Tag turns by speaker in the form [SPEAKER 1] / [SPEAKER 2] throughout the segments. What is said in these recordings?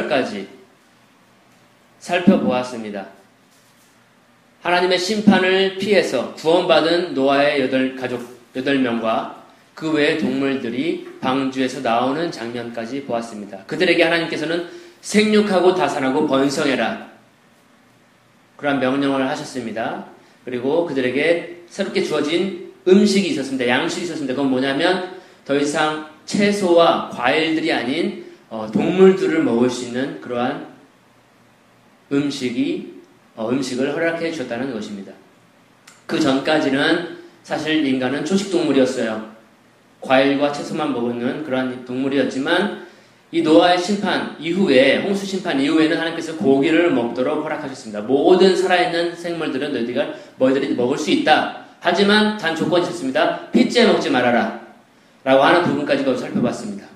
[SPEAKER 1] 까지 살펴보았습니다. 하나님의 심판을 피해서 구원받은 노아의 가족 8명과 그 외의 동물들이 방주에서 나오는 장면까지 보았습니다. 그들에게 하나님께서는 생육하고 다산하고 번성해라, 그러한 명령을 하셨습니다. 그리고 그들에게 새롭게 주어진 음식이 있었습니다. 양식이 있었습니다. 그건 뭐냐면 더 이상 채소와 과일들이 아닌 동물들을 먹을 수 있는 그러한 음식을 허락해 주셨다는 것입니다. 그 전까지는 사실 인간은 초식동물이었어요. 과일과 채소만 먹는 그러한 동물이었지만 이 노아의 심판 이후에, 홍수 심판 이후에는 하나님께서 고기를 먹도록 허락하셨습니다. 모든 살아있는 생물들은 너희들이 먹을 수 있다. 하지만 단 조건이 있었습니다. 핏째 먹지 말아라 라고 하는 부분까지 살펴봤습니다.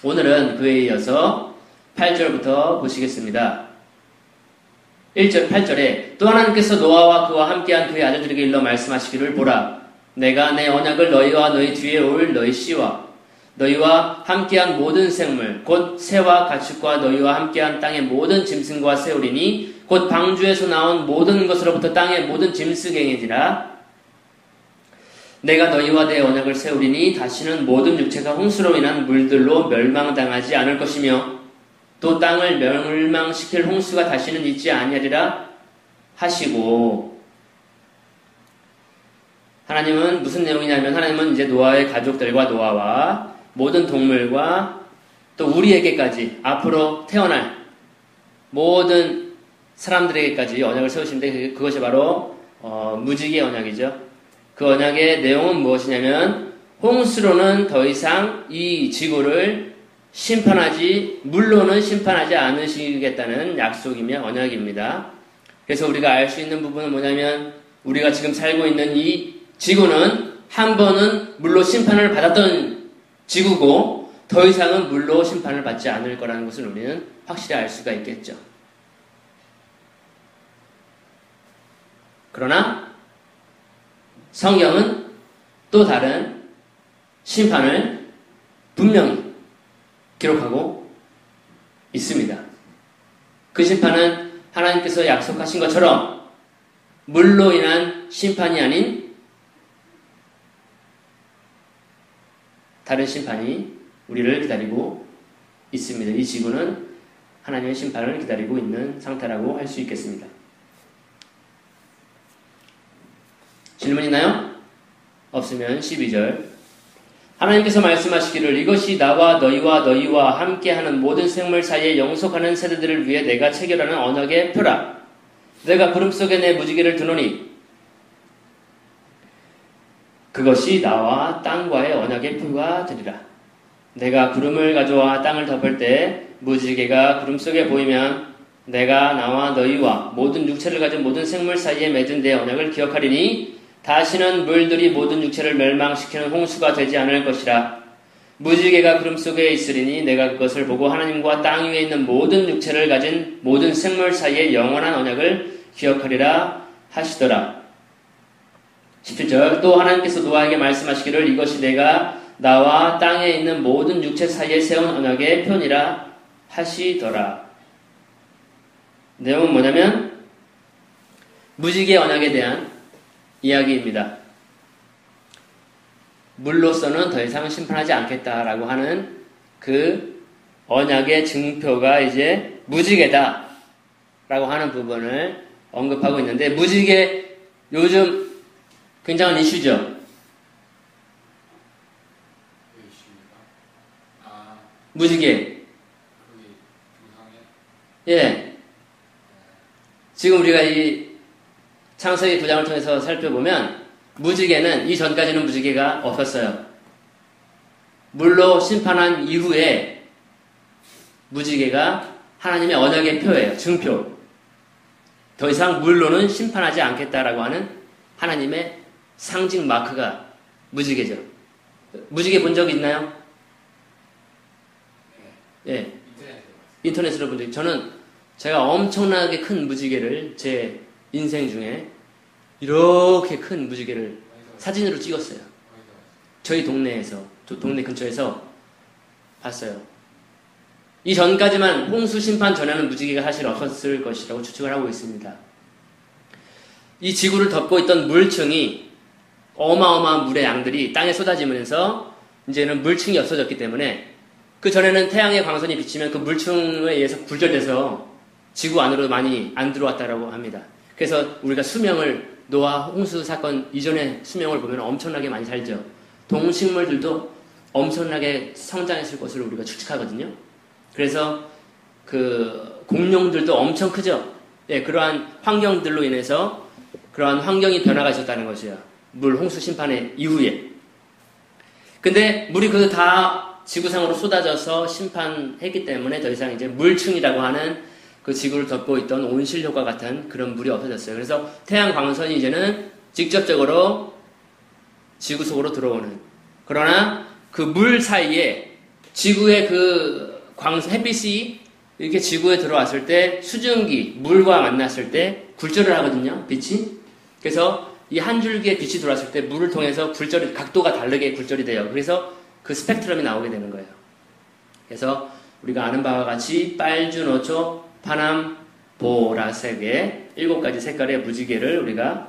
[SPEAKER 1] 오늘은 그에 이어서 8절부터 보시겠습니다. 1절 8절에 또 하나님께서 노아와 그와 함께한 그의 아들들에게 일러 말씀하시기를, 보라, 내가 내 언약을 너희와 너희 뒤에 올 너희 씨와 너희와 함께한 모든 생물 곧 새와 가축과 너희와 함께한 땅의 모든 짐승과 세우리니 곧 방주에서 나온 모든 것으로부터 땅의 모든 짐승에게니라. 내가 너희와 내 언약을 세우리니 다시는 모든 육체가 홍수로 인한 물들로 멸망당하지 않을 것이며 또 땅을 멸망시킬 홍수가 다시는 있지 아니하리라 하시고, 하나님은 무슨 내용이냐면 하나님은 이제 노아의 가족들과 노아와 모든 동물과 또 우리에게까지 앞으로 태어날 모든 사람들에게까지 언약을 세우시는데 그것이 바로 무지개 언약이죠. 그 언약의 내용은 무엇이냐면 홍수로는 더 이상 이 지구를 물로는 심판하지 않으시겠다는 약속이며 언약입니다. 그래서 우리가 알 수 있는 부분은 뭐냐면 우리가 지금 살고 있는 이 지구는 한 번은 물로 심판을 받았던 지구고 더 이상은 물로 심판을 받지 않을 거라는 것을 우리는 확실히 알 수가 있겠죠. 그러나 성경은 또 다른 심판을 분명히 기록하고 있습니다. 그 심판은 하나님께서 약속하신 것처럼 물로 인한 심판이 아닌 다른 심판이 우리를 기다리고 있습니다. 이 지구는 하나님의 심판을 기다리고 있는 상태라고 할 수 있겠습니다. 질문 있나요? 없으면 12절. 하나님께서 말씀하시기를, 이것이 나와 너희와 함께하는 모든 생물 사이에 영속하는 세대들을 위해 내가 체결하는 언약의 표라. 내가 구름 속에 내 무지개를 두노니 그것이 나와 땅과의 언약의 표가 되리라. 내가 구름을 가져와 땅을 덮을 때 무지개가 구름 속에 보이면 내가 나와 너희와 모든 육체를 가진 모든 생물 사이에 맺은 내 언약을 기억하리니 다시는 물들이 모든 육체를 멸망시키는 홍수가 되지 않을 것이라. 무지개가 구름 속에 있으리니 내가 그것을 보고 하나님과 땅 위에 있는 모든 육체를 가진 모든 생물 사이에 영원한 언약을 기억하리라 하시더라. 17절. 또 하나님께서 노아에게 말씀하시기를, 이것이 내가 나와 땅에 있는 모든 육체 사이에 세운 언약의 표니라 하시더라. 내용은 뭐냐면 무지개 언약에 대한 이야기입니다. 물로서는 더 이상 심판하지 않겠다라고 하는 그 언약의 증표가 이제 무지개다 라고 하는 부분을 언급하고 있는데, 무지개 요즘 굉장한 이슈죠. 무지개. 예. 지금 우리가 이 창세기 9장을 통해서 살펴보면 무지개는 이전까지는 무지개가 없었어요. 물로 심판한 이후에 무지개가 하나님의 언약의 표예요. 증표. 더 이상 물로는 심판하지 않겠다라고 하는 하나님의 상징 마크가 무지개죠. 무지개 본 적 있나요? 예. 인터넷으로 본 적. 제가 엄청나게 큰 무지개를 제 인생 중에 이렇게 큰 무지개를 사진으로 찍었어요. 저희 동네에서, 동네 근처에서 봤어요. 이 전까지만 홍수 심판 전에는 무지개가 사실 없었을 것이라고 추측을 하고 있습니다. 이 지구를 덮고 있던 물층이 어마어마한 물의 양들이 땅에 쏟아지면서 이제는 물층이 없어졌기 때문에 그 전에는 태양의 광선이 비치면 그 물층에 의해서 굴절돼서 지구 안으로 많이 안 들어왔다라고 합니다. 그래서 우리가 수명을 노아 홍수 사건 이전의 수명을 보면 엄청나게 많이 살죠. 동식물들도 엄청나게 성장했을 것으로 우리가 추측하거든요. 그래서 그 공룡들도 엄청 크죠. 예, 그러한 환경들로 인해서 그러한 환경이 변화가 있었다는 것이에요. 물 홍수 심판의 이후에. 근데 물이 그 다 지구상으로 쏟아져서 심판했기 때문에 더 이상 이제 물층이라고 하는 그 지구를 덮고 있던 온실효과 같은 그런 물이 없어졌어요. 그래서 태양 광선이 이제는 직접적으로 지구 속으로 들어오는. 그러나 그 물 사이에 지구의 그 햇빛이 이렇게 지구에 들어왔을 때 수증기, 물과 만났을 때 굴절을 하거든요. 빛이. 그래서 이 한 줄기의 빛이 들어왔을 때 물을 통해서 각도가 다르게 굴절이 돼요. 그래서 그 스펙트럼이 나오게 되는 거예요. 그래서 우리가 아는 바와 같이 빨주노초, 파남, 보라색의 7가지 색깔의 무지개를 우리가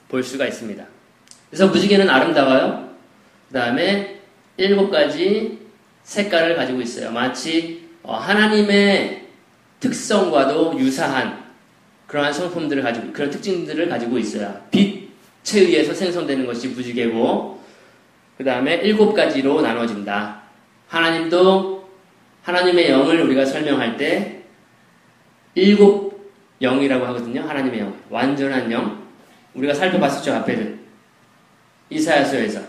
[SPEAKER 1] 볼 수가 있습니다. 그래서 무지개는 아름다워요. 그 다음에 7가지 색깔을 가지고 있어요. 마치 하나님의 특성과도 유사한 그러한 성품들을 가지고, 그런 특징들을 가지고 있어요. 빛에 의해서 생성되는 것이 무지개고, 그 다음에 7가지로 나눠진다. 하나님도 하나님의 영을 우리가 설명할 때 7영이라고 하거든요. 하나님의 영. 완전한 영. 우리가 살펴봤었죠. 앞에는. 이사야서에서.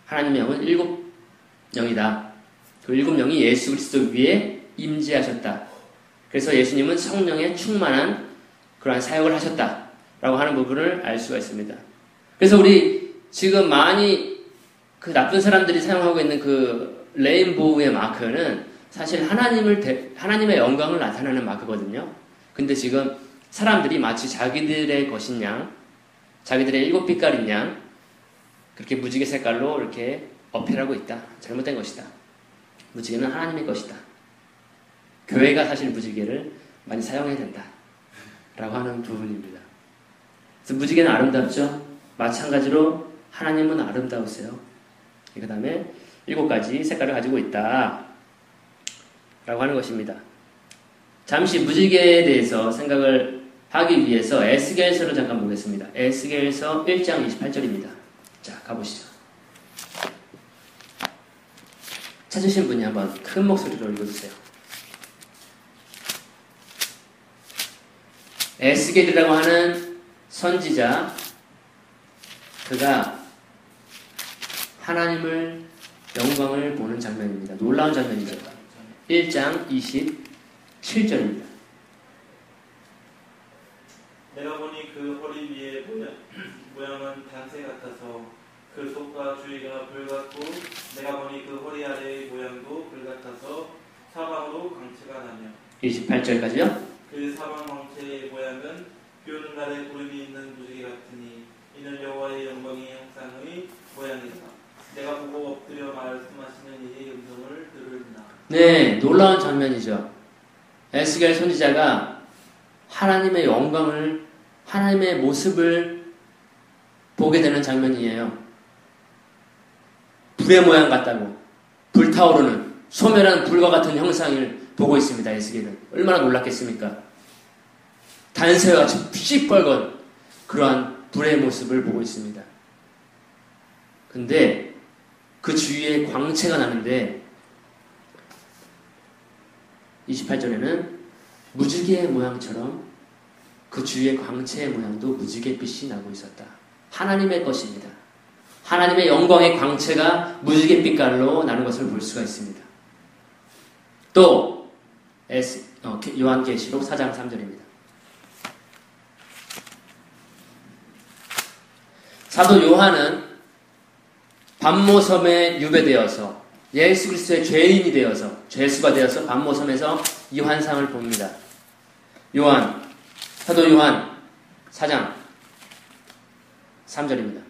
[SPEAKER 1] 하나님의 영은 7영이다. 그 7영이 예수 그리스도 위에 임재하셨다. 그래서 예수님은 성령에 충만한 그러한 사역을 하셨다라고 하는 부분을 알 수가 있습니다. 그래서 우리 지금 많이 그 나쁜 사람들이 사용하고 있는 그 레인보우의 마크는 사실 하나님의 영광을 나타내는 마크거든요. 근데 지금 사람들이 마치 자기들의 것인 양, 자기들의 7빛깔인 양, 그렇게 무지개 색깔로 이렇게 어필하고 있다. 잘못된 것이다. 무지개는 하나님의 것이다. 교회가 사실 무지개를 많이 사용해야 된다. 라고 하는 부분입니다. 그래서 무지개는 아름답죠? 마찬가지로 하나님은 아름다우세요. 그 다음에 7가지 색깔을 가지고 있다. 라고 하는 것입니다. 잠시 무지개에 대해서 생각을 하기 위해서 에스겔서를 잠깐 보겠습니다. 에스겔서 1장 28절입니다. 자, 가보시죠. 찾으신 분이 한번 큰 목소리로 읽어주세요. 에스겔이라고 하는 선지자, 그가 하나님을 영광을 보는 장면입니다. 놀라운 장면이죠. 1장 27절입니다.
[SPEAKER 2] 내가 보니 그 허리 위에 모양은 단새 같아서 그 속과 주위가 불 같고 내가 보니 그 허리 아래의 모양도 불 같아서 사방으로 광채가 나며
[SPEAKER 1] 28절까지요?
[SPEAKER 2] 그 사방 광채의 모양은 비 오는 날에 구름이 있는 무지개 같으니 이는 여호와의 영광의 형상의 모양이다. 내가 보고 엎드려 말씀하시는 이의 음성을 들으리나.
[SPEAKER 1] 네, 놀라운 장면이죠. 에스겔 선지자가 하나님의 영광을, 하나님의 모습을 보게 되는 장면이에요. 불의 모양 같다고, 불타오르는 소멸한 불과 같은 형상을 보고 있습니다. 에스겔은 얼마나 놀랐겠습니까? 단새와 같이 시뻘건 그러한 불의 모습을 보고 있습니다. 근데 그 주위에 광채가 나는데 28절에는 무지개의 모양처럼 그 주위의 광채의 모양도 무지개빛이 나고 있었다. 하나님의 것입니다. 하나님의 영광의 광채가 무지개빛깔로 나는 것을 볼 수가 있습니다. 또 요한계시록 4장 3절입니다. 사도 요한은 반모섬에 유배되어서 예수 그리스도의 죄인이 되어서 죄수가 되어서 반모섬에서 이 환상을 봅니다. 사도 요한 4장 3절입니다.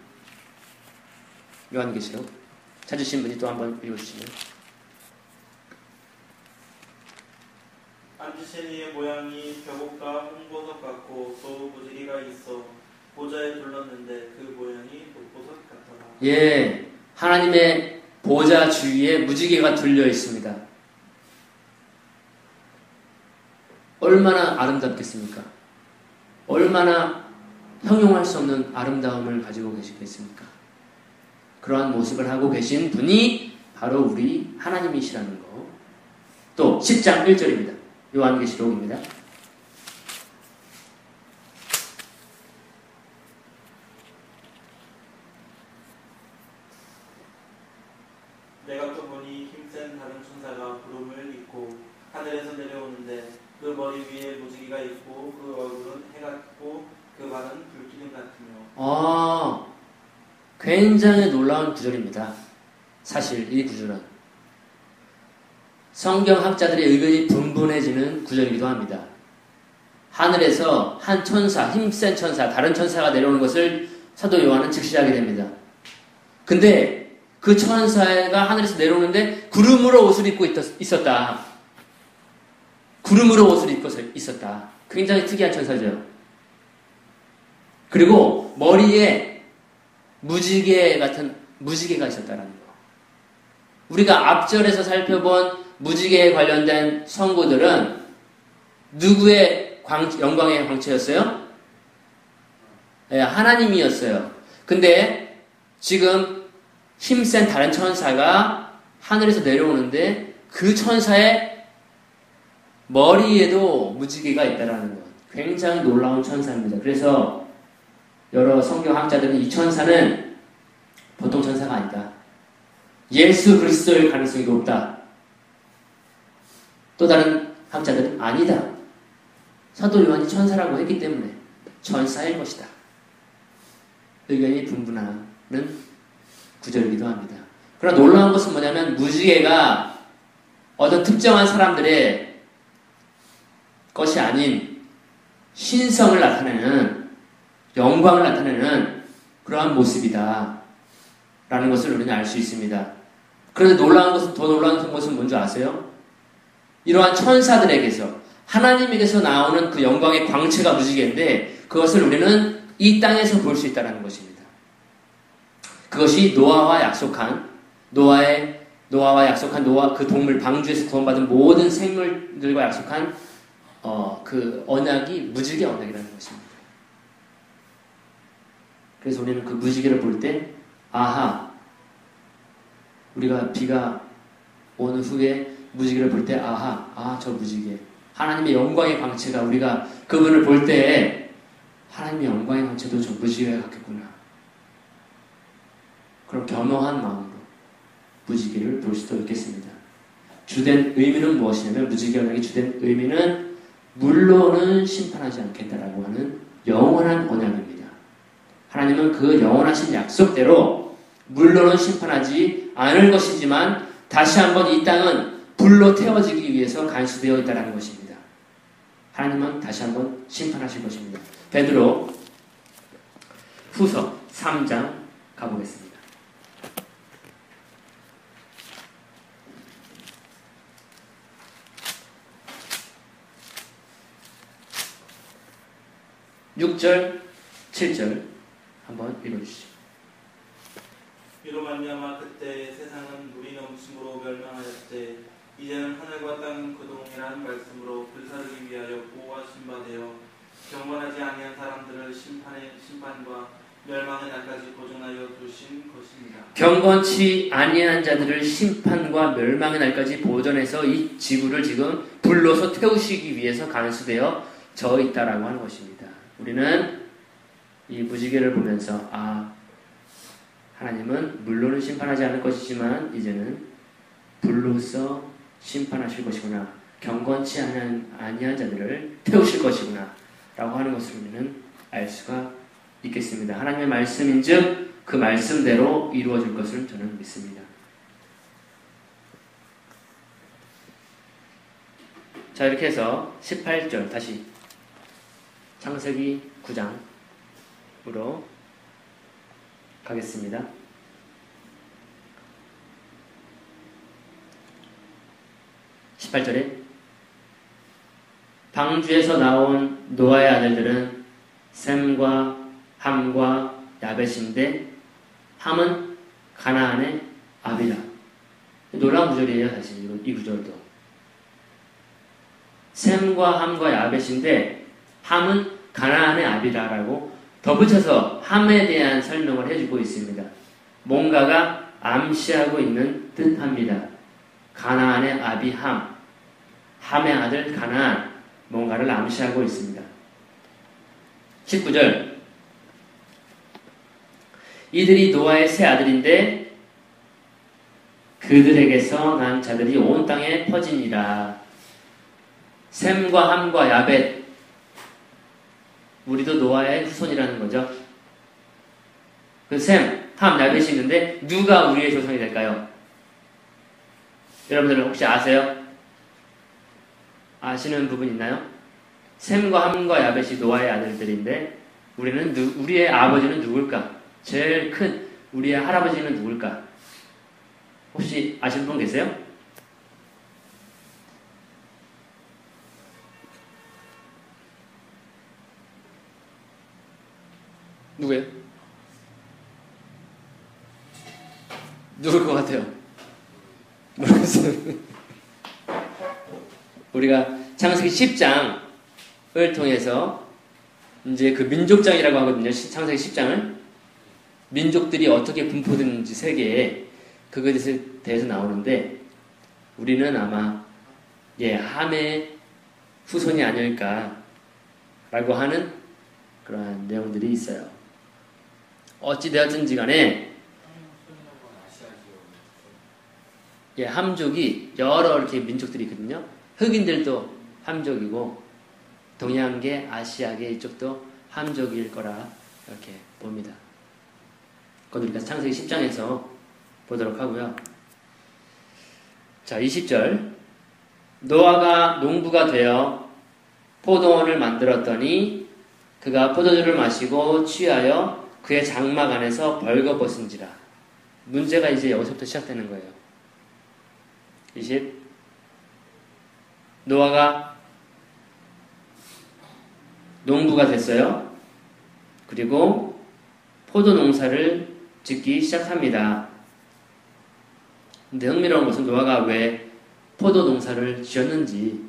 [SPEAKER 1] 요한계시록 찾으신 분이 또 한번 읽어주시면.
[SPEAKER 2] 앉으신 이의 모양이 벼곡과 홍보석 같고 또 무지개가 있어 보좌에 둘렀는데 그 모양이 독보석 같더라.
[SPEAKER 1] 예, 하나님의 보좌 주위에 무지개가 둘려 있습니다. 얼마나 아름답겠습니까? 얼마나 형용할 수 없는 아름다움을 가지고 계시겠습니까? 그러한 모습을 하고 계신 분이 바로 우리 하나님이시라는 거. 또 10장 1절입니다. 요한계시록입니다.
[SPEAKER 2] 내가 또 보니 힘센 다른 천사가 구름을 입고 하늘에서 내려오는데 그 머리 위에 무지개가 있고 그 얼굴은 해 같고 그 발은 불기둥 같으며.
[SPEAKER 1] 굉장히 놀라운 구절입니다. 사실 이 구절은 성경학자들의 의견이 분분해지는 구절이기도 합니다. 하늘에서 한 천사, 힘센 천사, 다른 천사가 내려오는 것을 사도 요한은 즉시하게 됩니다. 근데 그 천사가 하늘에서 내려오는데 구름으로 옷을 입고 있었다. 구름으로 옷을 입고 있었다. 굉장히 특이한 천사죠. 그리고 머리에 무지개 같은 무지개가 있었다라는 거. 우리가 앞절에서 살펴본 무지개에 관련된 성구들은 누구의 영광의 광채였어요? 네, 하나님이었어요. 근데 지금 힘센 다른 천사가 하늘에서 내려오는데 그 천사의 머리에도 무지개가 있다라는 것. 굉장히 놀라운 천사입니다. 그래서 여러 성경학자들은 이 천사는 보통 천사가 아니다. 예수 그리스도일 가능성이 높다. 또 다른 학자들은 아니다. 사도 요한이 천사라고 했기 때문에 천사일 것이다. 의견이 분분하는 구절이기도 합니다. 그러나 놀라운 것은 뭐냐면 무지개가 어떤 특정한 사람들의 것이 아닌 신성을 나타내는 영광을 나타내는 그러한 모습이다 라는 것을 우리는 알 수 있습니다. 그런데 놀라운 것은 더 놀라운 것은 뭔지 아세요? 이러한 천사들에게서 하나님에게서 나오는 그 영광의 광채가 무지개인데 그것을 우리는 이 땅에서 볼 수 있다는 것입니다. 그것이 노아와 약속한 노아 그 동물 방주에서 구원받은 모든 생물들과 약속한 그 언약이 무지개 언약이라는 것입니다. 그래서 우리는 그 무지개를 볼 때 아하, 우리가 비가 오는 후에 무지개를 볼 때 아하, 저 무지개 하나님의 영광의 광채가 우리가 그분을 볼 때 하나님의 영광의 광채도 저 무지개가 같겠구나. 그런 겸허한 마음으로 무지개를 볼 수도 있겠습니다. 주된 의미는 무엇이냐면 무지개 언약의 주된 의미는 물로는 심판하지 않겠다라고 하는 영원한 언약입니다. 하나님은 그 영원하신 약속대로 물로는 심판하지 않을 것이지만 다시 한번 이 땅은 불로 태워지기 위해서 간수되어 있다는 것입니다. 하나님은 다시 한번 심판하실 것입니다. 베드로 후서 3장 가보겠습니다. (6절) (7절) 한번 읽어주시죠.
[SPEAKER 2] 이로 말미암아 그때 세상은 물이 넘침으로 멸망하였되 이제는 하늘과 땅은 그동이라는 말씀으로 불사르기 위하여 보호하신 바 되어 경건하지 아니한 사람들을 심판과 멸망의 날까지 보존하여 두신 것입니다.
[SPEAKER 1] 경건치 아니한 자들을 심판과 멸망의 날까지 보존해서 이 지구를 지금 불로서 태우시기 위해서 간수되어 져 있다라고 하는 것입니다. 우리는 이 무지개를 보면서 하나님은 물로는 심판하지 않을 것이지만 이제는 불로서 심판하실 것이구나. 경건치 아니한 자들을 태우실 것이구나 라고 하는 것을 우리는 알 수가 있겠습니다. 하나님의 말씀인즉 그 말씀대로 이루어질 것을 저는 믿습니다. 자, 이렇게 해서 18절 다시 창세기 9장으로 가겠습니다. 18절에 방주에서 나온 노아의 아들들은 셈과 함과 야벳인데 함은 가나안의 아비라. 놀라운 구절이에요, 사실 이 구절도. 셈과 함과 야벳인데 함은 가나안의 아비라라고 덧붙여서 함에 대한 설명을 해주고 있습니다. 뭔가가 암시하고 있는 듯합니다. 가나안의 아비 함, 함의 아들 가나안, 뭔가를 암시하고 있습니다. 19절 이들이 노아의 세 아들인데 그들에게서 난 자들이 온 땅에 퍼지니라. 셈과 함과 야벳, 우리도 노아의 후손이라는 거죠. 그 셈, 함, 야벳이 있는데 누가 우리의 조상이 될까요? 여러분들 혹시 아세요? 아시는 부분 있나요? 셈과 함과 야벳이 노아의 아들들인데 우리의 아버지는 누굴까? 제일 큰 우리의 할아버지는 누굴까? 혹시 아시는 분 계세요? 누구예요? 누굴 것 같아요? 모르겠어요. 우리가 창세기 10장을 통해서 이제 그 민족장이라고 하거든요. 창세기 10장을. 민족들이 어떻게 분포되는지 세계에 그것에 대해서 나오는데 우리는 아마 함의 후손이 아닐까라고 하는 그러한 내용들이 있어요. 어찌되었든지 간에 함족이 여러 이렇게 민족들이 있거든요. 흑인들도 함족이고 동양계, 아시아계 이쪽도 함족일 거라 이렇게 봅니다. 그건 우리가 창세기 10장에서 보도록 하고요. 자, 20절 노아가 농부가 되어 포도원을 만들었더니 그가 포도주를 마시고 취하여 그의 장막 안에서 벌거벗은지라. 문제가 이제 여기서부터 시작되는 거예요. 20 노아가 농부가 됐어요. 그리고 포도 농사를 짓기 시작합니다. 근데 흥미로운 것은 노아가 왜 포도 농사를 지었는지,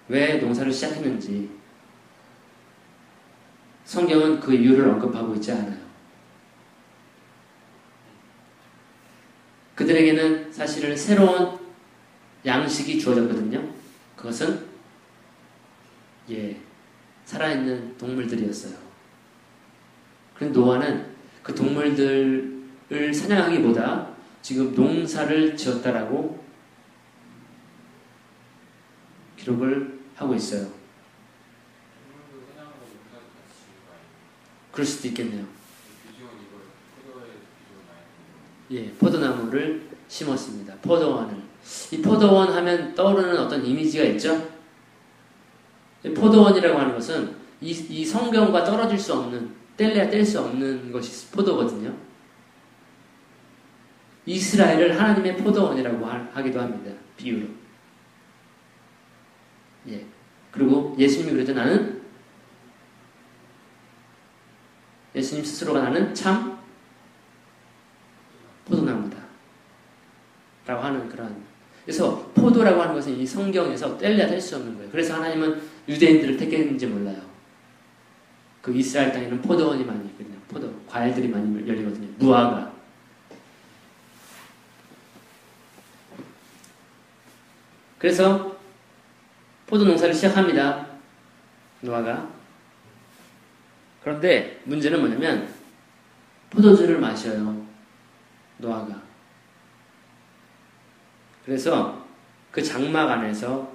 [SPEAKER 1] 왜 농사를 시작했는지 성경은 그 이유를 언급하고 있지 않아요. 그들에게는 사실은 새로운 양식이 주어졌거든요. 그것은 살아있는 동물들이었어요. 그런데 노아는 그 동물들을 사냥하기보다 지금 농사를 지었다라고 기록을 하고 있어요. 그럴 수도 있겠네요. 포도나무를 심었습니다. 포도원을. 이 포도원 하면 떠오르는 어떤 이미지가 있죠? 포도원이라고 하는 것은 이 성경과 떨어질 수 없는, 뗄래야 뗄 수 없는 것이 포도거든요. 이스라엘을 하나님의 포도원이라고 하기도 합니다. 비유로. 그리고 예수님이 그랬죠. 예수님 스스로가 나는 참 포도나무다. 라고 하는 그런. 그래서 포도라고 하는 것은 이 성경에서 뗄래야 뗄 수 없는 거예요. 그래서 하나님은 유대인들을 택했는지 몰라요. 그 이스라엘 땅에는 포도원이 많이 있거든요. 과일들이 많이 열리거든요. 무화과. 그래서 포도 농사를 시작합니다. 노아가. 그런데 문제는 뭐냐면 포도주를 마셔요. 노아가. 그래서 그 장막 안에서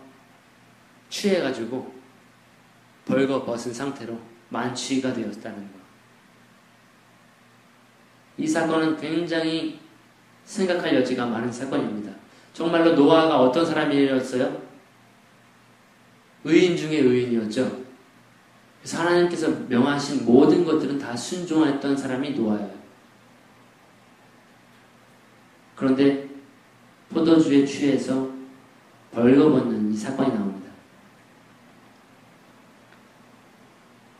[SPEAKER 1] 취해가지고 벌거벗은 상태로 만취가 되었다는 거. 이 사건은 굉장히 생각할 여지가 많은 사건입니다. 정말로 노아가 어떤 사람이었어요? 의인 중에 의인이었죠. 그래서 하나님께서 명하신 모든 것들은 다 순종했던 사람이 노아예요. 그런데 포도주에 취해서 벌거벗는 이 사건이 나옵니다.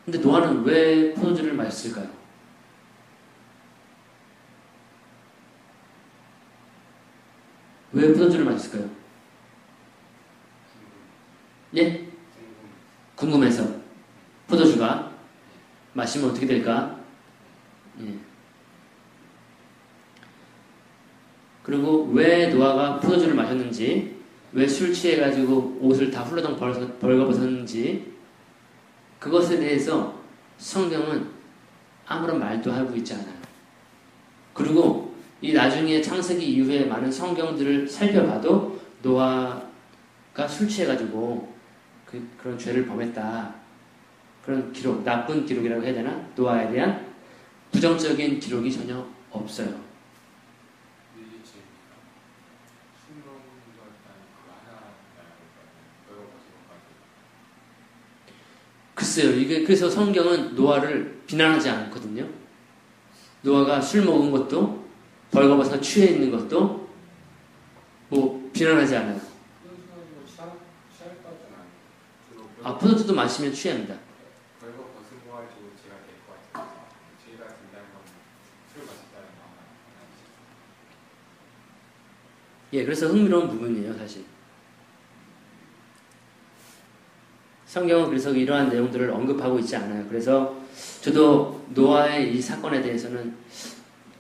[SPEAKER 1] 근데 노아는 왜 포도주를 마셨을까요? 왜 포도주를 마셨을까요? 예? 궁금해서. 포도주가 마시면 어떻게 될까? 예. 그리고 왜 노아가 포도주를 마셨는지, 왜 술 취해가지고 옷을 다 훌러덩 벌거벗었는지, 그것에 대해서 성경은 아무런 말도 하고 있지 않아요. 그리고 이 나중에 창세기 이후에 많은 성경들을 살펴봐도 노아가 술 취해가지고 그런 죄를 범했다. 그런 기록, 나쁜 기록이라고 해야 되나? 노아에 대한 부정적인 기록이 전혀 없어요. 글쎄요, 이게 그래서 성경은 노아를 비난하지 않거든요. 노아가 술 먹은 것도 벌거벗어 취해 있는 것도 뭐 비난하지 않아요. 아, 포도주도 마시면 취합니다. 예, 그래서 흥미로운 부분이에요, 사실. 성경은 그래서 이러한 내용들을 언급하고 있지 않아요. 그래서 저도 노아의 이 사건에 대해서는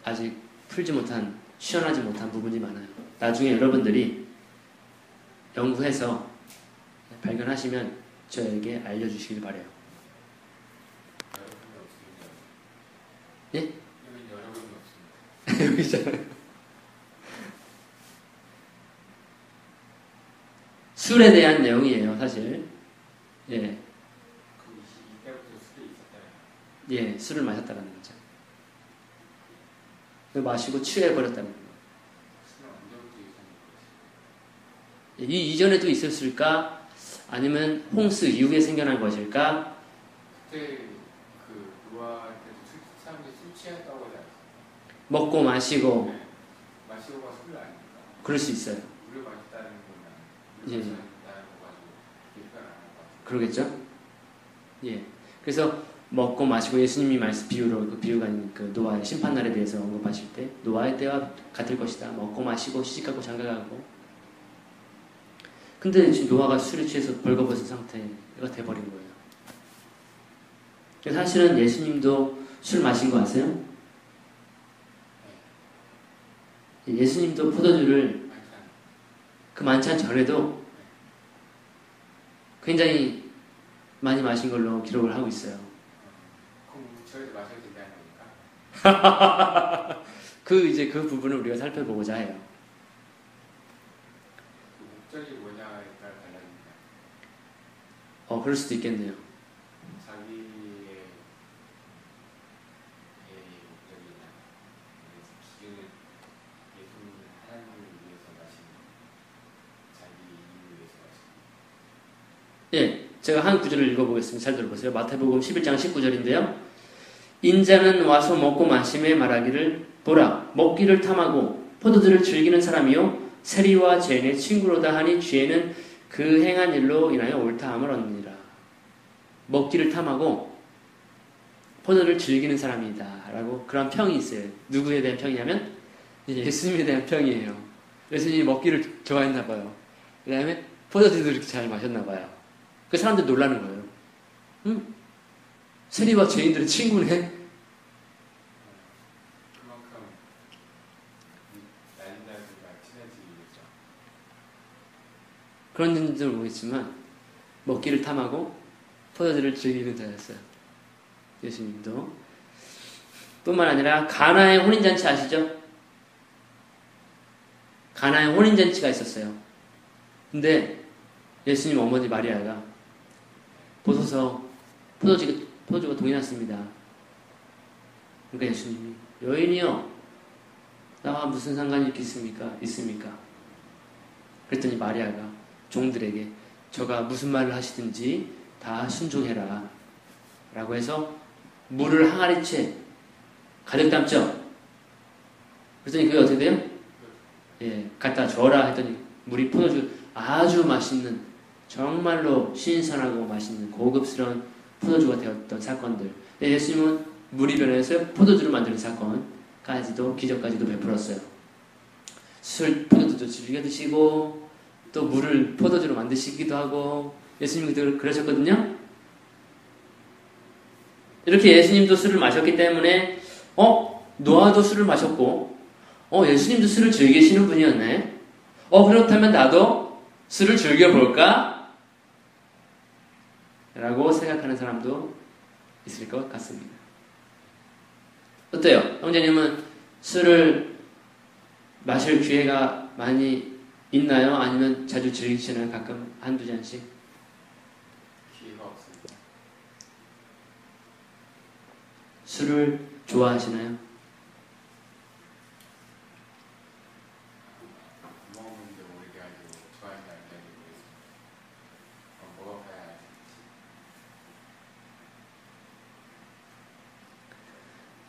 [SPEAKER 1] 아직 풀지 못한, 시원하지 못한 부분이 많아요. 나중에 여러분들이 연구해서 발견하시면 저에게 알려주시길 바라요. 예? 여기 있잖아요. 술에 대한 내용이에요, 사실. 예. 예, 술을 마셨다는 거죠. 마시고 취해버렸다는 거예요. 이 이전에도 있었을까? 아니면 홍수 이후에 생겨난 것일까?
[SPEAKER 3] 그때 노아 사람들이 술 취했다고 하지 않았어요?
[SPEAKER 1] 먹고 마시고.
[SPEAKER 3] 네. 마시고가 술 아닙니까?
[SPEAKER 1] 그럴 수 있어요.
[SPEAKER 3] 물을 마셨다는 거나
[SPEAKER 1] 예.
[SPEAKER 3] 물을 마셨다는 거 가지고 비슷한 안 할 것 같아요.
[SPEAKER 1] 그러겠죠? 예. 그래서 먹고 마시고 예수님이 비유로 그 비유가 아닌 그 노아의 심판날에 대해서 언급하실 때 노아의 때와 같을 것이다. 먹고 마시고 시집가고 장가가고. 근데 지금 노아가 술에 취해서 벌거벗은 상태가 돼버린 거예요. 사실은 예수님도 술 마신 거 아세요? 예수님도 포도주를 그 만찬 전에도 굉장히 많이 마신 걸로 기록을 하고 있어요.
[SPEAKER 3] 그럼 저희도 마셔야 된다는 겁니까?
[SPEAKER 1] 그 부분을 우리가 살펴보고자 해요.
[SPEAKER 3] 그 목적이 뭐냐에 따라 달라집니다.
[SPEAKER 1] 그럴 수도 있겠네요.
[SPEAKER 3] 자기의 목적이나 기준은 예수님을 하나님을 위해서 마시는 자기 이익을 위해서 마시는.
[SPEAKER 1] 예, 제가 한 구절을 읽어보겠습니다. 잘 들어보세요. 마태복음 11장 19절인데요. 인자는 와서 먹고 마심에 말하기를 보라, 먹기를 탐하고 포도주를 즐기는 사람이요 세리와 죄인의 친구로다 하니 죄는 그 행한 일로 인하여 옳다함을 얻느니라. 먹기를 탐하고 포도를 즐기는 사람이다 라고 그런 평이 있어요. 누구에 대한 평이냐면 예수님에 대한 평이에요. 예수님이 먹기를 좋아했나 봐요. 그 다음에 포도주도 이렇게 잘 마셨나 봐요. 그 사람들 놀라는 거예요. 세리와 죄인들의 친구네.
[SPEAKER 3] 그만큼 날인달들과 친해지기 위해서.
[SPEAKER 1] 그런지는 모르겠지만 먹기를 탐하고 포도주를 즐기는 자였어요. 예수님도. 뿐만 아니라 가나의 혼인잔치 아시죠? 가나의 혼인잔치가 있었어요. 근데 예수님 어머니 마리아가 보소서 포도주가 동이 났습니다. 그러니까 예수님이 여인이요 나와 무슨 상관이 있습니까? 그랬더니 마리아가 종들에게 저가 무슨 말을 하시든지 다 순종해라 라고 해서 물을 항아리채 가득 담죠. 그랬더니 그게 어떻게 돼요? 예, 갖다 줘라 했더니 물이 포도주 아주 맛있는 정말로 신선하고 맛있는 고급스러운 포도주가 되었던 사건들. 예수님은 물이 변해서 포도주를 만드는 사건까지도 기적까지도 베풀었어요. 포도주도 즐겨 드시고 또 물을 포도주로 만드시기도 하고 예수님이 그러셨거든요. 이렇게 예수님도 술을 마셨기 때문에 노아도 술을 마셨고 예수님도 술을 즐기시는 분이었네. 그렇다면 나도 술을 즐겨볼까? 라고 생각하는 사람도 있을 것 같습니다. 어때요? 형제님은 술을 마실 기회가 많이 있나요? 아니면 자주 즐기시나요? 가끔 한두 잔씩?
[SPEAKER 3] 기회가 없습니다.
[SPEAKER 1] 술을 좋아하시나요?
[SPEAKER 3] 안 먹는데 오래 가지고 좋아하지 않다고 모르겠습니다. 먹어봐야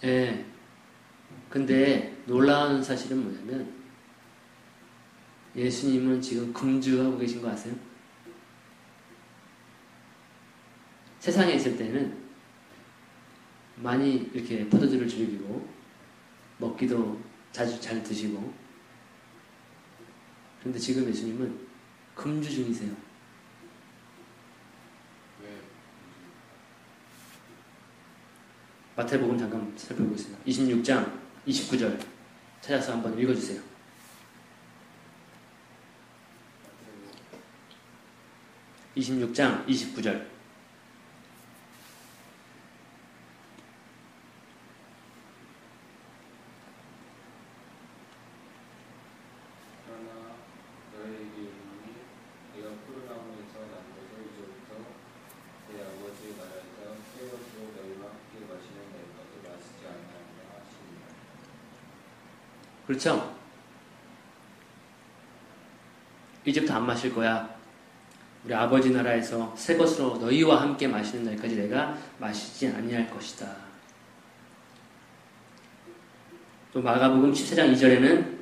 [SPEAKER 1] 예. 근데 놀라운 사실은 뭐냐면 예수님은 지금 금주하고 계신 거 아세요? 세상에 있을 때는 많이 이렇게 포도주를 즐기고 먹기도 자주 잘 드시고 그런데 지금 예수님은 금주 중이세요.
[SPEAKER 3] 왜
[SPEAKER 1] 마태복음 잠깐 살펴보겠습니다. 26장 29절 찾아서 한번 읽어주세요. 26장 29절
[SPEAKER 3] 그러나 너희에게 이르노니 네가 푸르나무에서 난 것을 이제부터 내 아버지의 나라에서 새 것으로 너희와 함께 마시는 날까지 마시지 아니하리라 하시니라.
[SPEAKER 1] 그렇죠? 이제부터 안 마실 거야. 우리 아버지 나라에서 새 것으로 너희와 함께 마시는 날까지 내가 마시지 아니할 것이다. 또 마가복음 14장 2절에는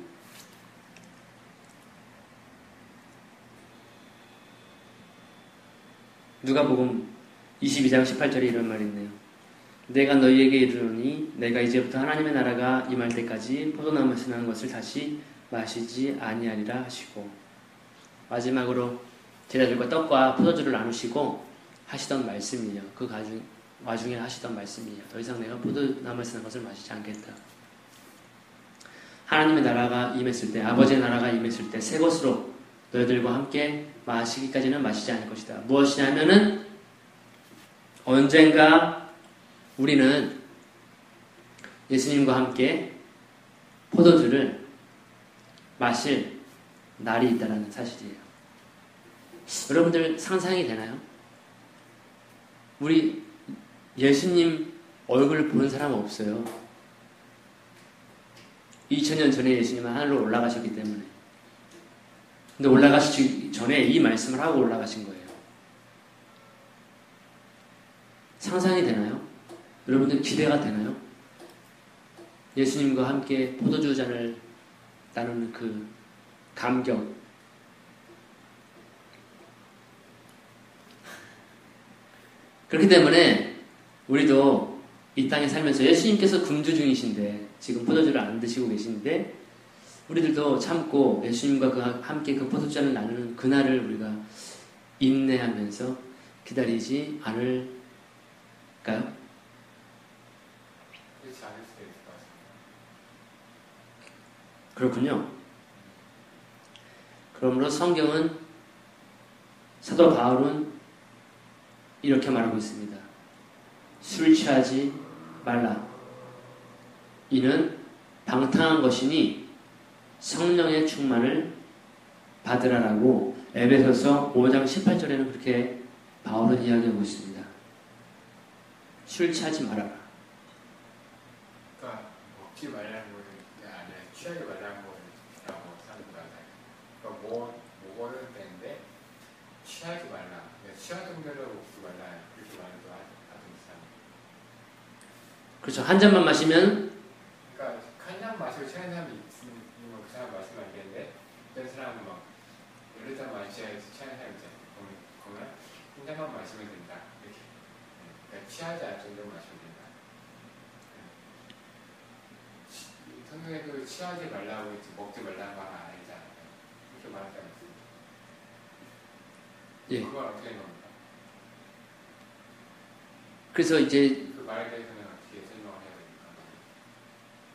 [SPEAKER 1] 누가복음 22장 18절에 이런 말이 있네요. 내가 너희에게 이르노니 내가 이제부터 하나님의 나라가 임할 때까지 포도나무에서 난 것을 다시 마시지 아니하리라 하시고 마지막으로 제자들과 떡과 포도주를 나누시고 하시던 말씀이에요. 그 와중에 하시던 말씀이에요. 더 이상 내가 포도나무에서 난 것을 마시지 않겠다. 하나님의 나라가 임했을 때, 아버지의 나라가 임했을 때 새 것으로 너희들과 함께 마시기까지는 마시지 않을 것이다. 무엇이냐면은 언젠가 우리는 예수님과 함께 포도주를 마실 날이 있다는 사실이에요. 여러분들 상상이 되나요? 우리 예수님 얼굴을 보는 사람 없어요. 2000년 전에 예수님은 하늘로 올라가셨기 때문에. 근데 올라가시기 전에 이 말씀을 하고 올라가신 거예요. 상상이 되나요? 여러분들 기대가 되나요? 예수님과 함께 포도주 잔을 나누는 그 감격. 그렇기 때문에 우리도 이 땅에 살면서 예수님께서 금주 중이신데 지금 포도주를 안 드시고 계신데 우리들도 참고 예수님과 함께 그 포도주잔을 나누는 그날을 우리가 인내하면서 기다리지 않을까요?
[SPEAKER 3] 그렇지 않을 수도 있을 것 같습니다.
[SPEAKER 1] 그렇군요. 그러므로 성경은 사도 바울은 이렇게 말하고 있습니다. 술 취하지 말라. 이는 방탕한 것이니 성령의 충만을 받으라라고 에베소서 5장 18절에는 그렇게 바울은 이야기하고 있습니다. 술 취하지 말아라.
[SPEAKER 3] 그러니까 먹지 말라는 것이 아니라 취하지 말라는 거라고 사람들 알아요. 그러니까 먹어야 되는데 취하지 말라. 그러니까 취할 정도로 먹지 말라. 그렇게 말도 하던 사람.
[SPEAKER 1] 그렇죠. 한 잔만 마시면
[SPEAKER 3] 그러니까 한 잔 마시고 취하는 사람이 있으면 그 사람 마시면 안 되는데 어떤 사람은 막 여러 잔 마시고 지하에서 취하는 사람 있잖아요. 그러면 한 잔만 마시면 된다. 이렇게. 그러니까 취하지 않을 정도로 마시면 된다. 성경에도 취하지 말라고 했지 먹지 말라고 하면 안 했잖아요. 그렇게 말하지 않습니다.
[SPEAKER 1] 예.
[SPEAKER 3] 그걸 어떻게 한 겁니까?
[SPEAKER 1] 그래서 이제
[SPEAKER 3] 그 말에 대해서는 어떻게 설명을 해야 됩니까?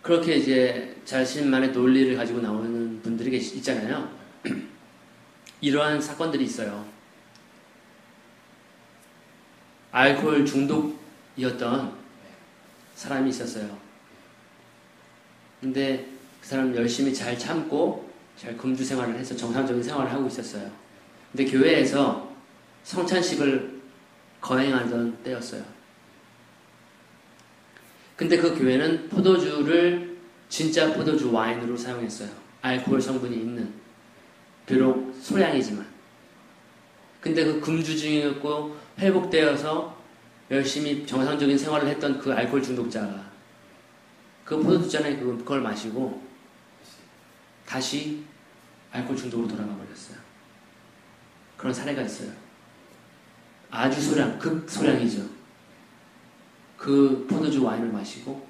[SPEAKER 1] 그렇게 이제 자신만의 논리를 가지고 나오는 분들이 있잖아요. 이러한 사건들이 있어요. 알코올 중독이었던 사람이 있었어요. 근데 그 사람 열심히 잘 참고 잘 금주 생활을 해서 정상적인 생활을 하고 있었어요. 근데 교회에서 성찬식을 거행하던 때였어요. 근데 그 교회는 포도주를 진짜 포도주 와인으로 사용했어요. 알코올 성분이 있는. 비록 소량이지만. 근데 그 금주 중이었고 회복되어서 열심히 정상적인 생활을 했던 그 알코올 중독자가 그 포도주잔에 그걸 마시고 다시 알코올 중독으로 돌아가 버렸어요. 그런 사례가 있어요. 아주 소량, 극소량이죠. 그 포도주 와인을 마시고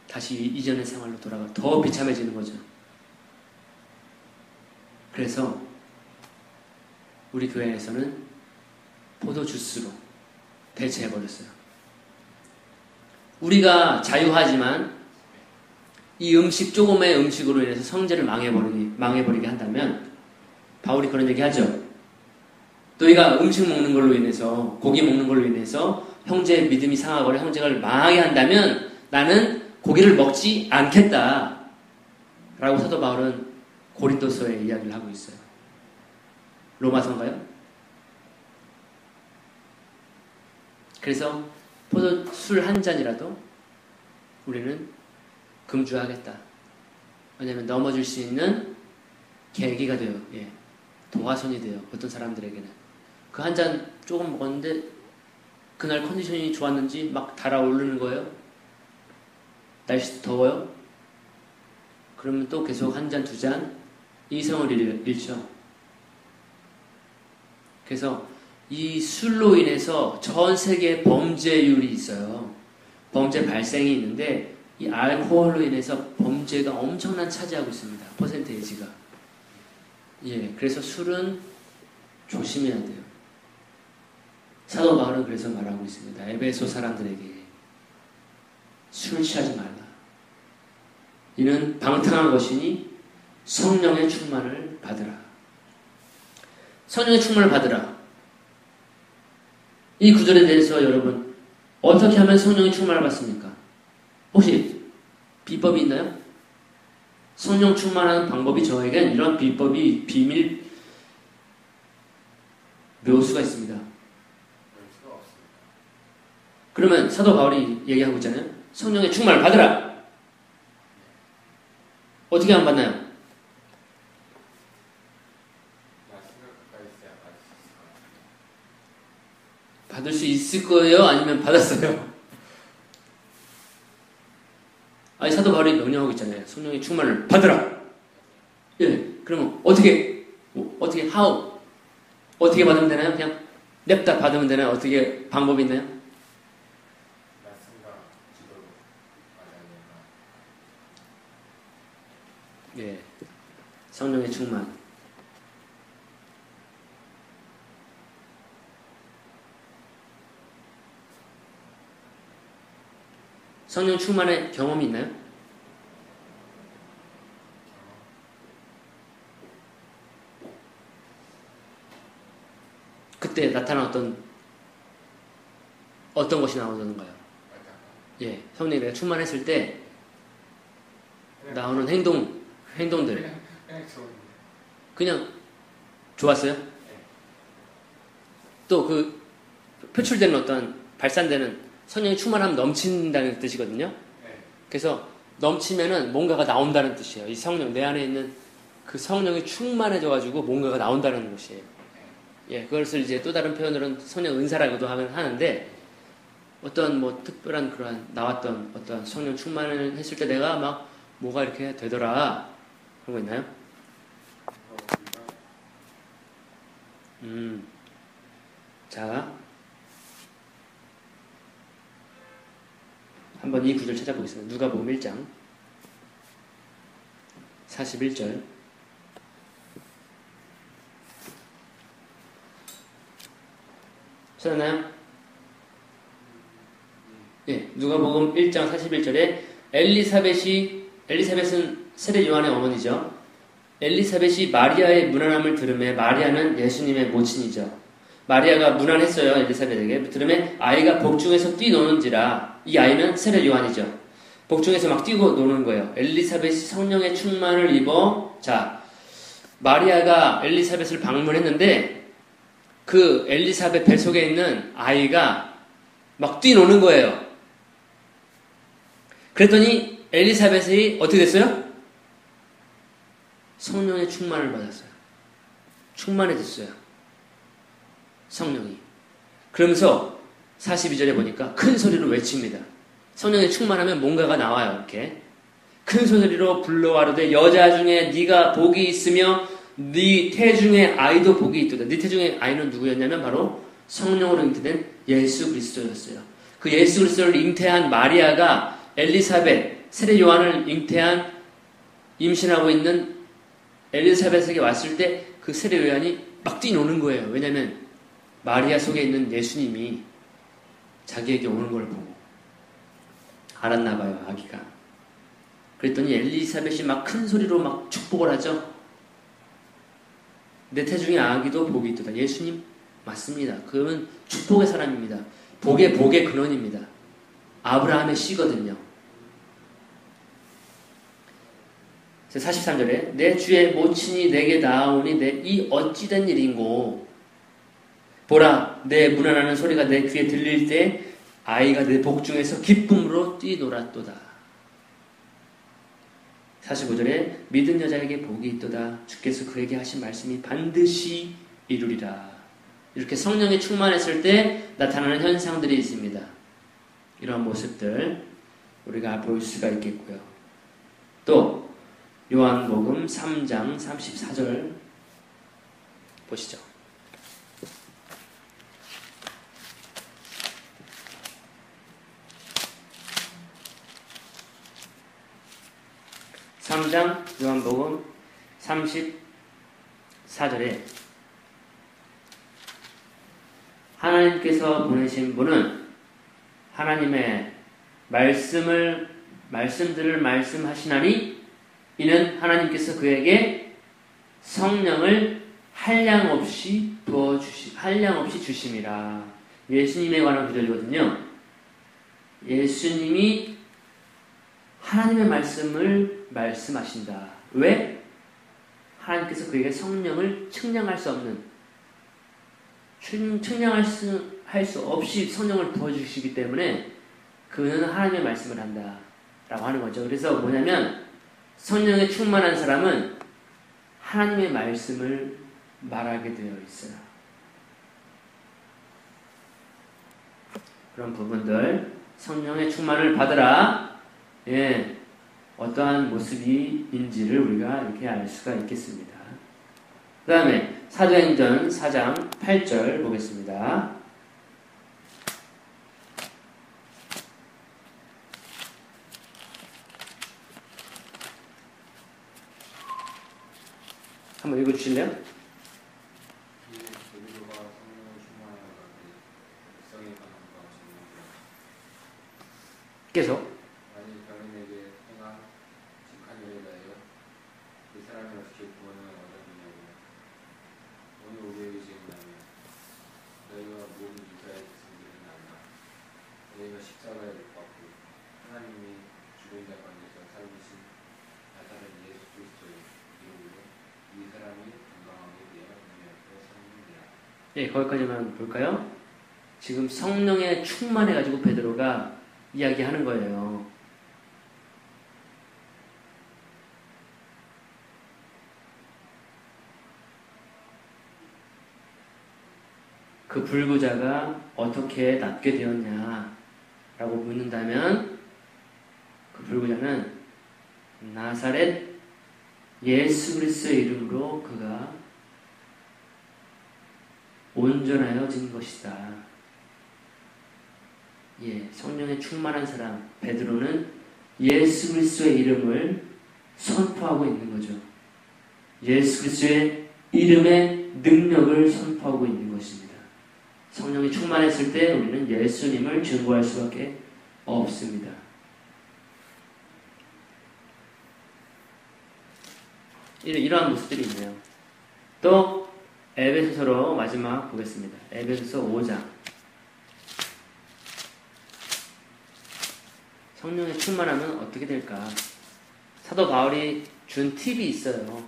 [SPEAKER 1] 다시 이전의 생활로 돌아가 더 비참해지는 거죠. 그래서 우리 교회에서는 포도주스로 대체해버렸어요. 우리가 자유하지만 이 조금의 음식으로 인해서 성제를 망해버리게 한다면 바울이 그런 얘기 하죠. 너희가 음식 먹는 걸로 인해서 고기 먹는 걸로 인해서 형제의 믿음이 상하거나 형제가 망하게 한다면 나는 고기를 먹지 않겠다 라고 사도 바울은 고린도서에 이야기를 하고 있어요. 로마서인가요? 그래서 술 한 잔이라도 우리는 금주하겠다. 왜냐하면 넘어질 수 있는 계기가 돼요. 예. 도화선이 돼요. 어떤 사람들에게는. 그 한 잔 조금 먹었는데 그날 컨디션이 좋았는지 막 달아오르는 거예요. 날씨 더워요. 그러면 또 계속 한 잔, 두 잔 이성을 잃죠. 그래서 이 술로 인해서 전 세계에 범죄율이 있어요. 범죄 발생이 있는데 이 알코올로 인해서 범죄가 엄청난 차지하고 있습니다. 퍼센테이지가. 예, 그래서 술은 조심해야 돼요. 사도 바울은 그래서 말하고 있습니다. 에베소 사람들에게 술 취하지 말라. 이는 방탕한 것이니 성령의 충만을 받으라. 성령의 충만을 받으라. 이 구절에 대해서 여러분 어떻게 하면 성령의 충만을 받습니까? 혹시 비법이 있나요? 성령 충만하는 방법이 저에겐 이런 비법이 비밀 묘수가 있습니다. 그러면 사도 바울이 얘기하고 있잖아요. 성령의 충만을 받으라. 어떻게 안 받나요? 받을 수 있을 거예요? 아니면 받았어요? 아니, 사도 바울이 명령하고 있잖아요. 성령의 충만을 받으라. 예, 그러면 어떻게 how? 어떻게 받으면 되나요? 그냥 냅다 받으면 되나요? 어떻게 방법이 있나요?
[SPEAKER 3] 말씀과 기도로 받아야
[SPEAKER 1] 예, 성령의 충만. 성령 충만의 경험이 있나요? 그때 나타난 어떤 것이 나오던가요? 예, 성령이 내가 충만했을 때 나오는 행동들.
[SPEAKER 3] 그냥 좋은데.
[SPEAKER 1] 그냥 좋았어요? 또 그 표출되는 어떤 발산되는 성령이 충만하면 넘친다는 뜻이거든요. 그래서 넘치면은 뭔가가 나온다는 뜻이에요. 이 성령, 내 안에 있는 그 성령이 충만해져가지고 뭔가가 나온다는 것이에요. 예, 그것을 이제 또 다른 표현으로는 성령 은사라고도 하는데 어떤 뭐 특별한 그러한 나왔던 어떤 성령 충만을 했을 때 내가 막 뭐가 이렇게 되더라. 그런 거 있나요? 자, 한번 이 구절 찾아보겠습니다. 누가복음 1장 41절. 찾았나요? 예, 누가복음 1장 41절에 엘리사벳은 세례 요한의 어머니죠. 엘리사벳이 마리아의 무난함을 들으매, 마리아는 예수님의 모친이죠. 마리아가 무난했어요. 엘리사벳에게. 들으매 아이가 복중에서 뛰노는지라. 이 아이는 세례 요한이죠. 복중에서 막 뛰고 노는 거예요. 엘리사벳이 성령의 충만을 입어, 자, 마리아가 엘리사벳을 방문했는데 그 엘리사벳 뱃속에 있는 아이가 막 뛰노는 거예요. 그랬더니 엘리사벳이 어떻게 됐어요? 성령의 충만을 받았어요. 충만해졌어요. 성령이. 그러면서 42절에 보니까 큰 소리로 외칩니다. 성령에 충만하면 뭔가가 나와요. 이렇게 큰 소리로 불러와르되 여자 중에 네가 복이 있으며 네 태중의 아이도 복이 있도다. 네 태중의 아이는 누구였냐면 바로 성령으로 잉태된 예수 그리스도였어요. 그 예수 그리스도를 잉태한 마리아가 엘리사벳, 세례 요한을 잉태한 임신하고 있는 엘리사벳에게 왔을 때 그 세례 요한이 막 뛰노는 거예요. 왜냐하면 마리아 속에 있는 예수님이 자기에게 오는 걸 보고 알았나 봐요, 아기가. 그랬더니 엘리사벳이 막 큰 소리로 막 축복을 하죠. 내 태중의 아기도 복이 있도다. 예수님 맞습니다. 그러면 축복의 사람입니다. 복의 근원입니다. 아브라함의 씨거든요. 43절에 내 주의 모친이 내게 나아오니 이 어찌된 일인고 보라 내 문안하는 소리가 내 귀에 들릴 때 아이가 내 복중에서 기쁨으로 뛰놀았도다. 45절에 믿은 여자에게 복이 있도다. 주께서 그에게 하신 말씀이 반드시 이루리라. 이렇게 성령이 충만했을 때 나타나는 현상들이 있습니다. 이러한 모습들 우리가 볼 수가 있겠고요. 또 요한복음 3장 34절 보시죠. 요한복음 34절에 하나님께서 보내신 분은 하나님의 말씀들을 말씀하시나니 이는 하나님께서 그에게 성령을 한량 없이 주심이라. 예수님에 관한 구절이거든요. 예수님이 하나님의 말씀을 말씀하신다. 왜? 하나님께서 그에게 성령을 측량할 수 없는, 할 수 없이 성령을 부어주시기 때문에 그는 하나님의 말씀을 한다. 라고 하는 거죠. 그래서 뭐냐면 성령에 충만한 사람은 하나님의 말씀을 말하게 되어 있어요. 그런 부분들 성령의 충만을 받으라. 예, 어떠한 모습인지를 우리가 이렇게 알 수가 있겠습니다. 그 다음에 사도행전 4장 8절 보겠습니다. 한번 읽어주실래요? 계속. 예, 거기까지만 볼까요? 지금 성령에 충만해가지고 베드로가 이야기하는 거예요. 그 불구자가 어떻게 낫게 되었냐 라고 묻는다면 그 불구자는 나사렛 예수 그리스도의 이름으로 그가 온전하여진 것이다. 예, 성령에 충만한 사람 베드로는 예수 그리스도의 이름을 선포하고 있는 거죠. 예수 그리스도의 이름의 능력을 선포하고 있는 것입니다. 성령이 충만했을 때 우리는 예수님을 증거할 수밖에 없습니다. 이러한 모습들이 있네요. 또 에베소서로 마지막 보겠습니다. 에베소서 5장. 성령에 충만하면 어떻게 될까? 사도 바울이 준 팁이 있어요.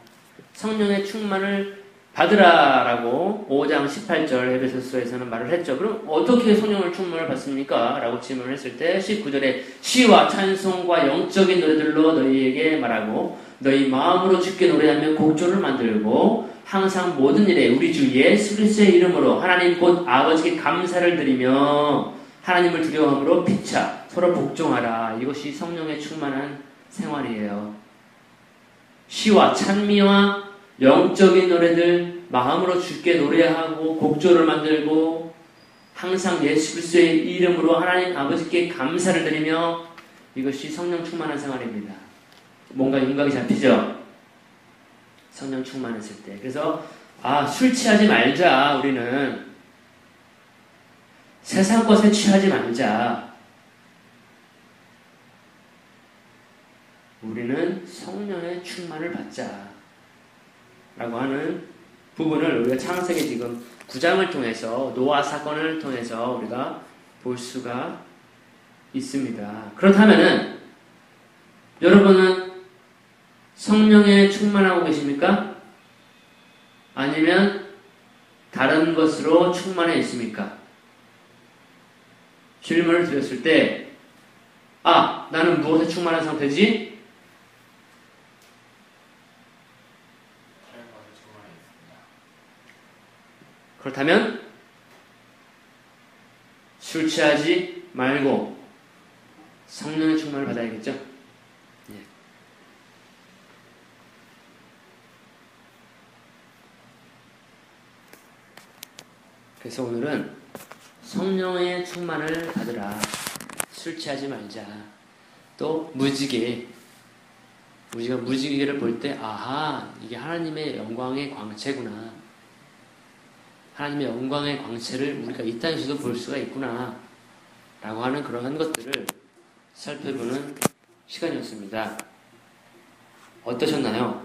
[SPEAKER 1] 성령의 충만을 받으라라고 5장 18절 에베소서에서는 말을 했죠. 그럼 어떻게 성령을 충만을 받습니까? 라고 질문을 했을 때 19절에 시와 찬송과 영적인 노래들로 너희에게 말하고 너희 마음으로 주께 노래하며 곡조를 만들고 항상 모든 일에 우리 주 예수 그리스도의 이름으로 하나님 곧 아버지께 감사를 드리며 하나님을 두려워함으로 피차 서로 복종하라. 이것이 성령의 충만한 생활이에요. 시와 찬미와 영적인 노래들 마음으로 주께 노래하고 곡조를 만들고 항상 예수 그리스도의 이름으로 하나님 아버지께 감사를 드리며 이것이 성령 충만한 생활입니다. 뭔가 윤곽이 잡히죠? 성령 충만했을 때. 그래서 술 취하지 말자. 우리는 세상 것에 취하지 말자. 우리는 성령의 충만을 받자. 라고 하는 부분을 우리가 창세기 지금 9장을 통해서 노아 사건을 통해서 우리가 볼 수가 있습니다. 그렇다면은 여러분은 성령에 충만하고 계십니까? 아니면 다른 것으로 충만해 있습니까? 질문을 드렸을 때 나는 무엇에 충만한 상태지? 그렇다면 술 취하지 말고 성령의 충만을 받아야겠죠? 예. 그래서 오늘은 성령의 충만을 받으라. 술 취하지 말자. 또 무지개. 우리가 무지개를 볼 때 이게 하나님의 영광의 광채구나. 하나님의 영광의 광채를 우리가 이 땅에서도 볼 수가 있구나 라고 하는 그러한 것들을 살펴보는 시간이었습니다. 어떠셨나요?